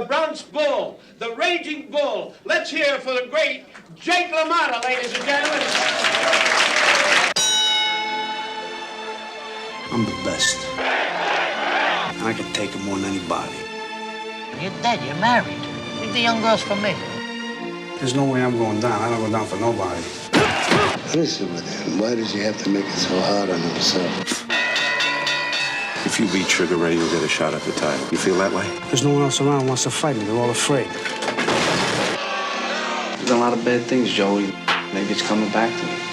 the Bronx Bull, the Raging Bull. Let's hear for the great Jake LaMotta, ladies and gentlemen. I'm the best. And I can take it more than anybody. You're dead. You're married. Leave the young girls for me. There's no way I'm going down. I don't go down for nobody. What is it with him? Why does he have to make it so hard on himself? If you beat Sugar Ray, you'll get a shot at the title. You feel that way? There's no one else around who wants to fight me. They're all afraid. There's a lot of bad things, Joey. Maybe it's coming back to me.